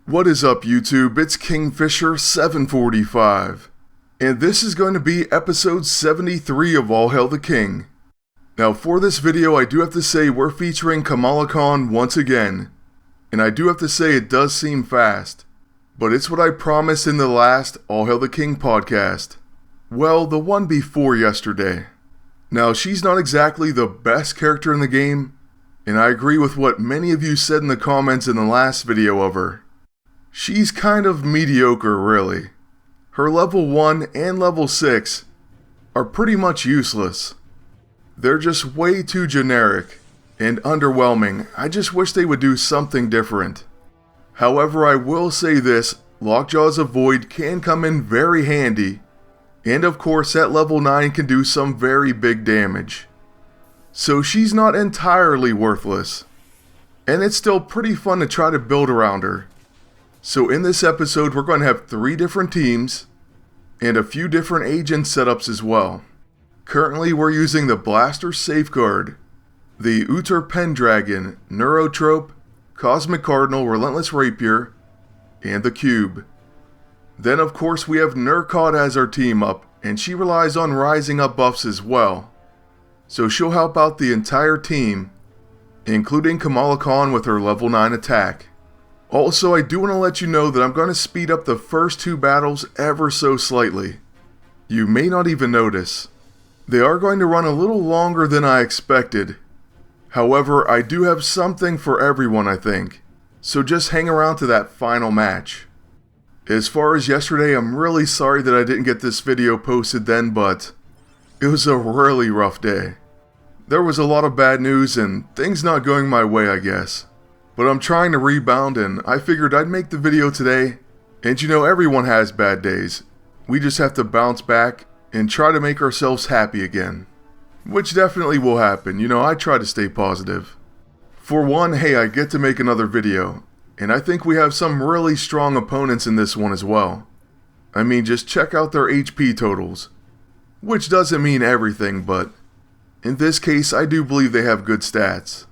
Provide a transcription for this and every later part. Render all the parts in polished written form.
What is up, YouTube? It's Kingfisher745, and this is going to be episode 73 of All Hail the King. Now for this video, I do have to say we're featuring Kamala Khan once again, and I do have to say it does seem fast, but it's what I promised in the last All Hail the King podcast. Well, the one before yesterday. Now she's not exactly the best character in the game, and I agree with what many of you said in the comments in the last video of her. She's kind of mediocre, really. Her level 1 and level 6 are pretty much useless. They're just way too generic and underwhelming. I just wish they would do something different. However, I will say this, Lockjaw's Avoid can come in very handy, and of course at level 9 can do some very big damage. So she's not entirely worthless, and it's still pretty fun to try to build around her. So in this episode, we're going to have 3 different teams, and a few different agent setups as well. Currently, we're using the Blaster Safeguard, the Uter Pendragon, Neurotrope, Cosmic Cardinal, Relentless Rapier, and the Cube. Then of course we have Nurkod as our team up, and she relies on rising up buffs as well. So she'll help out the entire team, including Kamala Khan with her level 9 attack. Also, I do want to let you know that I'm going to speed up the first 2 battles ever so slightly. You may not even notice. They are going to run a little longer than I expected. However, I do have something for everyone, I think. So just hang around to that final match. As far as yesterday, I'm really sorry that I didn't get this video posted then, but it was a really rough day. There was a lot of bad news and things not going my way, I guess. But I'm trying to rebound, and I figured I'd make the video today. And you know, everyone has bad days. We just have to bounce back and try to make ourselves happy again. Which definitely will happen. You know, I try to stay positive. For one, hey, I get to make another video. And I think we have some really strong opponents in this one as well. I mean, just check out their HP totals. Which doesn't mean everything, but in this case, I do believe they have good stats.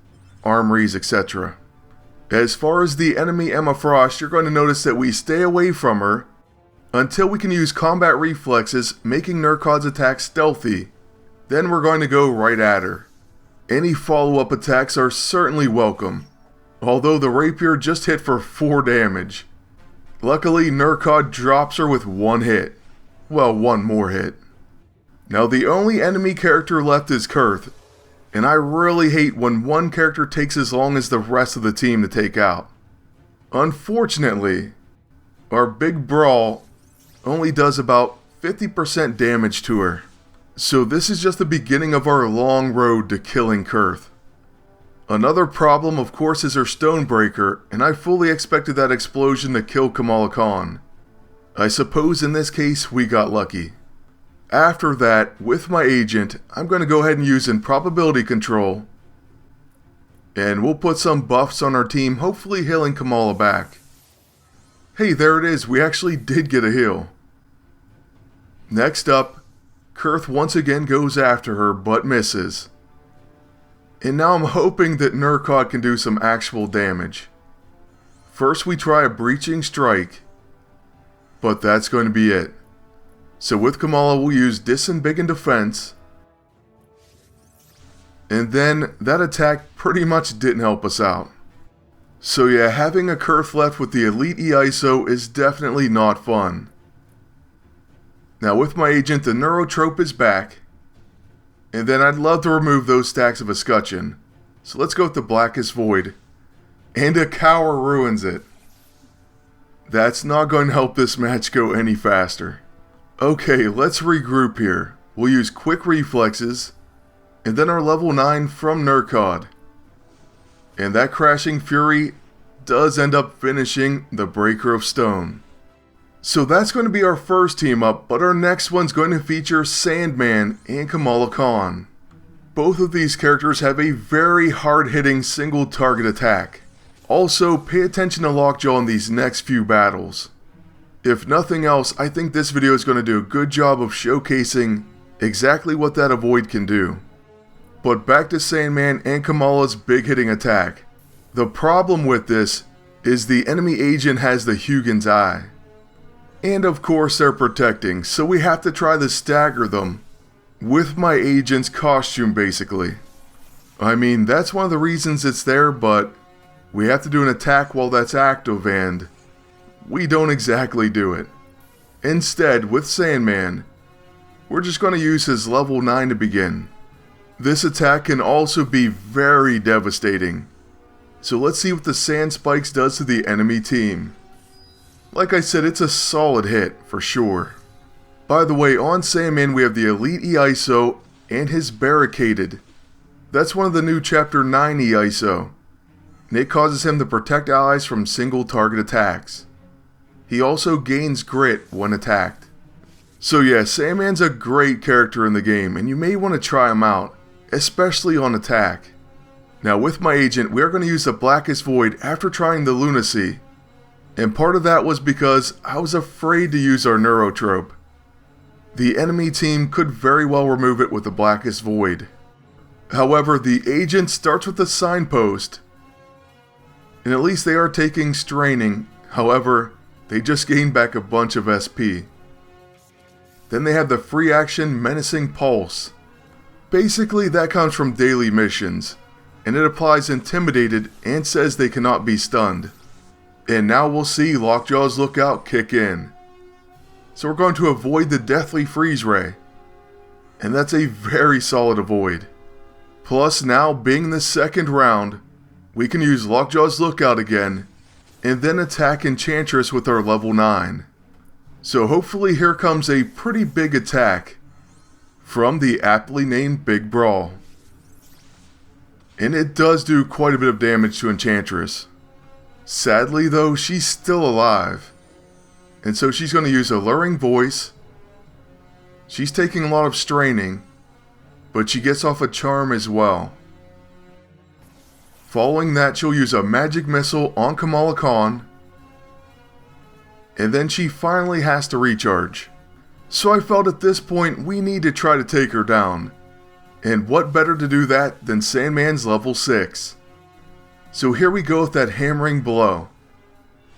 Armories, etc. As far as the enemy Emma Frost, you're going to notice that we stay away from her until we can use combat reflexes, making Nurkod's attack stealthy. Then we're going to go right at her. Any follow-up attacks are certainly welcome, although the rapier just hit for 4 damage. Luckily, Nurkod drops her with 1 hit. Well, 1 more hit. Now the only enemy character left is Kurth. And I really hate when one character takes as long as the rest of the team to take out. Unfortunately, our big brawl only does about 50% damage to her. So this is just the beginning of our long road to killing Kurth. Another problem, of course, is her Stonebreaker, and I fully expected that explosion to kill Kamala Khan. I suppose in this case we got lucky. After that, with my agent, I'm going to go ahead and use Improbability Control. And we'll put some buffs on our team, hopefully healing Kamala back. Hey, there it is, we actually did get a heal. Next up, Kurth once again goes after her, but misses. And now I'm hoping that Nurkod can do some actual damage. First we try a Breaching Strike, but that's going to be it. So with Kamala, we'll use Disembiggen Defense. And then that attack pretty much didn't help us out. So yeah, having a Kurth left with the Elite E-ISO is definitely not fun. Now with my agent, the Neurotrope is back. And then I'd love to remove those stacks of Escutcheon. So let's go with the Blackest Void. And a Cower ruins it. That's not going to help this match go any faster. Okay, let's regroup here. We'll use Quick Reflexes, and then our level 9 from Nurkod. And that Crashing Fury does end up finishing the Breaker of Stone. So that's going to be our first team up, but our next one's going to feature Sandman and Kamala Khan. Both of these characters have a very hard-hitting single target attack. Also, pay attention to Lockjaw in these next few battles. If nothing else, I think this video is going to do a good job of showcasing exactly what that Avoid can do. But back to Sandman and Kamala's big hitting attack. The problem with this is the enemy agent has the Hugin's eye. And of course they're protecting, so we have to try to stagger them with my agent's costume basically. I mean, that's one of the reasons it's there, but we have to do an attack while that's active and we don't exactly do it. Instead, with Sandman, we're just going to use his level 9 to begin. This attack can also be very devastating. So let's see what the Sand Spikes does to the enemy team. Like I said, it's a solid hit, for sure. By the way, on Sandman we have the Elite EISO and his Barricaded. That's one of the new Chapter 9 EISO. And it causes him to protect allies from single target attacks. He also gains grit when attacked. So yeah, Sandman's a great character in the game, and you may want to try him out, especially on attack. Now with my agent, we are going to use the Blackest Void after trying the Lunacy. And part of that was because I was afraid to use our Neurotrope. The enemy team could very well remove it with the Blackest Void. However, the agent starts with the Signpost. And at least they are taking straining, however, they just gained back a bunch of SP. Then they have the free action Menacing Pulse. Basically that comes from daily missions, and it applies Intimidated and says they cannot be stunned. And now we'll see Lockjaw's Lookout kick in. So we're going to avoid the Deathly Freeze Ray. And that's a very solid avoid. Plus now being the second round, we can use Lockjaw's Lookout again, and then attack Enchantress with our level 9. So hopefully here comes a pretty big attack from the aptly named Big Brawl. And it does do quite a bit of damage to Enchantress. Sadly though, she's still alive. And so she's going to use Alluring Voice. She's taking a lot of straining, but she gets off a charm as well. Following that, she'll use a Magic Missile on Kamala Khan. And then she finally has to recharge. So I felt at this point we need to try to take her down. And what better to do that than Sandman's level 6. So here we go with that Hammering Blow.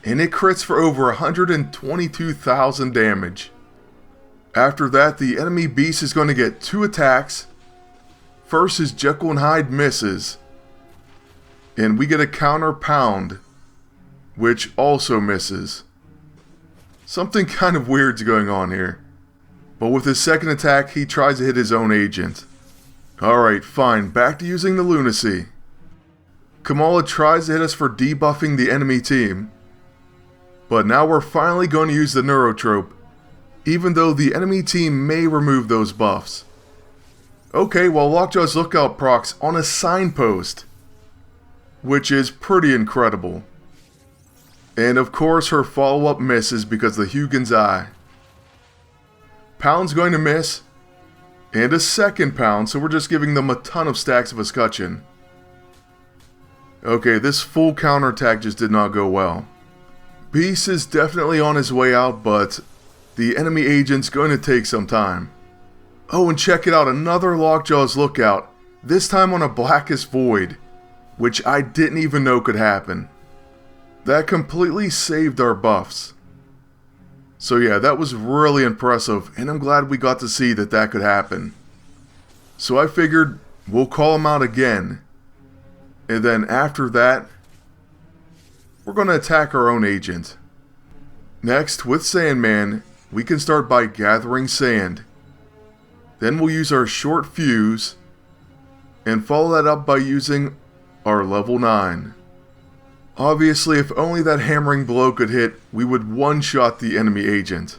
And it crits for over 122,000 damage. After that, the enemy beast is going to get 2 attacks. First is Jekyll and Hyde misses. And we get a counter pound, which also misses. Something kind of weird's going on here. But with his second attack, he tries to hit his own agent. Alright, fine, back to using the Lunacy. Kamala tries to hit us for debuffing the enemy team. But now we're finally going to use the Neurotrope, even though the enemy team may remove those buffs. Okay, well Lockjaw's Lookout procs on a Signpost, which is pretty incredible. And of course her follow-up misses because of the Hugin's Eye. Pound's going to miss, and a second Pound, so we're just giving them a ton of stacks of Escutcheon. Okay, this full counterattack just did not go well. Beast is definitely on his way out, but the enemy agent's going to take some time. Oh, and check it out, another Lockjaw's Lookout, this time on a Blackest Void, which I didn't even know could happen. That completely saved our buffs. So yeah, that was really impressive, and I'm glad we got to see that that could happen. So I figured we'll call him out again. And then after that, we're going to attack our own agent. Next, with Sandman, we can start by gathering sand. Then we'll use our short fuse, and follow that up by using our level 9. Obviously, if only that Hammering Blow could hit, we would one-shot the enemy agent.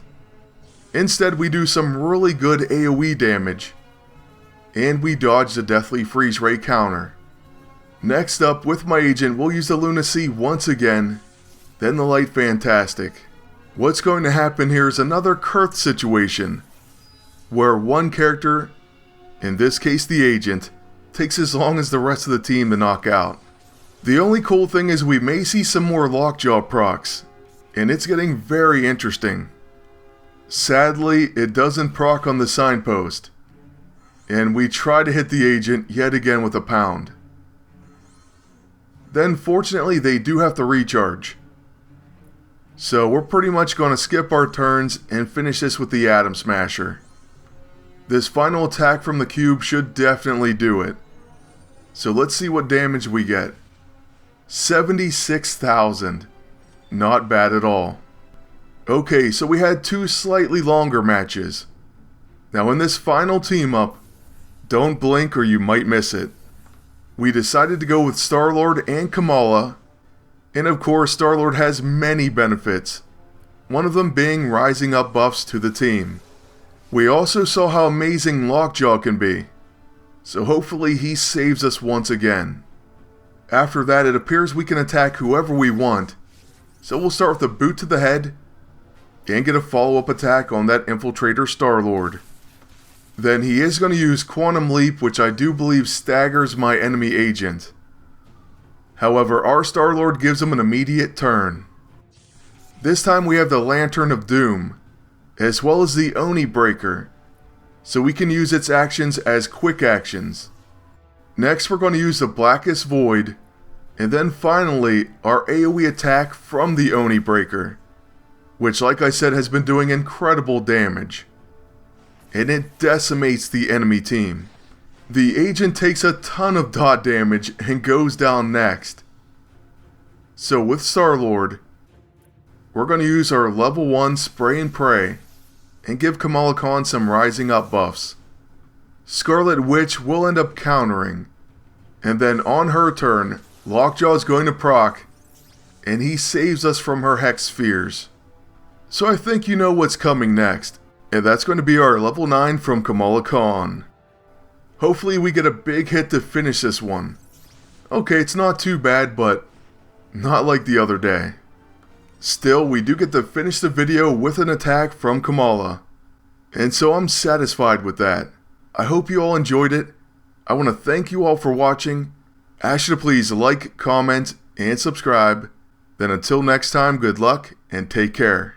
Instead, we do some really good AoE damage, and we dodge the Deathly Freeze Ray counter. Next up, with my agent, we'll use the Lunacy once again, then the Light Fantastic. What's going to happen here is another Kurth situation, where one character, in this case the agent, takes as long as the rest of the team to knock out. The only cool thing is we may see some more Lockjaw procs, and it's getting very interesting. Sadly, it doesn't proc on the Signpost, and we try to hit the agent yet again with a Pound. Then fortunately they do have to recharge, So we're pretty much going to skip our turns and finish this with the Atom Smasher. This final attack from the cube should definitely do it. So let's see what damage we get. 76,000. Not bad at all. Okay, so we had 2 slightly longer matches. Now in this final team up, don't blink or you might miss it. We decided to go with Star-Lord and Kamala. And of course, Star-Lord has many benefits, one of them being rising up buffs to the team. We also saw how amazing Lockjaw can be, so hopefully he saves us once again. After that, it appears we can attack whoever we want, so we'll start with a boot to the head, and get a follow-up attack on that Infiltrator Star-Lord. Then he is going to use Quantum Leap, which I do believe staggers my enemy agent. However, our Star-Lord gives him an immediate turn. This time we have the Lantern of Doom, as well as the Oni Breaker, so we can use its actions as quick actions. Next we're going to use the Blackest Void, and then finally our AoE attack from the Oni Breaker, which like I said has been doing incredible damage. And it decimates the enemy team. The agent takes a ton of dot damage and goes down next. So with Star-Lord, we're going to use our level 1 Spray and Pray and give Kamala Khan some rising up buffs. Scarlet Witch will end up countering, and then on her turn, Lockjaw is going to proc, and he saves us from her Hex Spheres. So I think you know what's coming next, and that's going to be our level 9 from Kamala Khan. Hopefully we get a big hit to finish this one. Okay, it's not too bad, but not like the other day. Still, we do get to finish the video with an attack from Kamala, and so I'm satisfied with that. I hope you all enjoyed it. I want to thank you all for watching. Ask you to please like, comment, and subscribe. Then until next time, good luck and take care.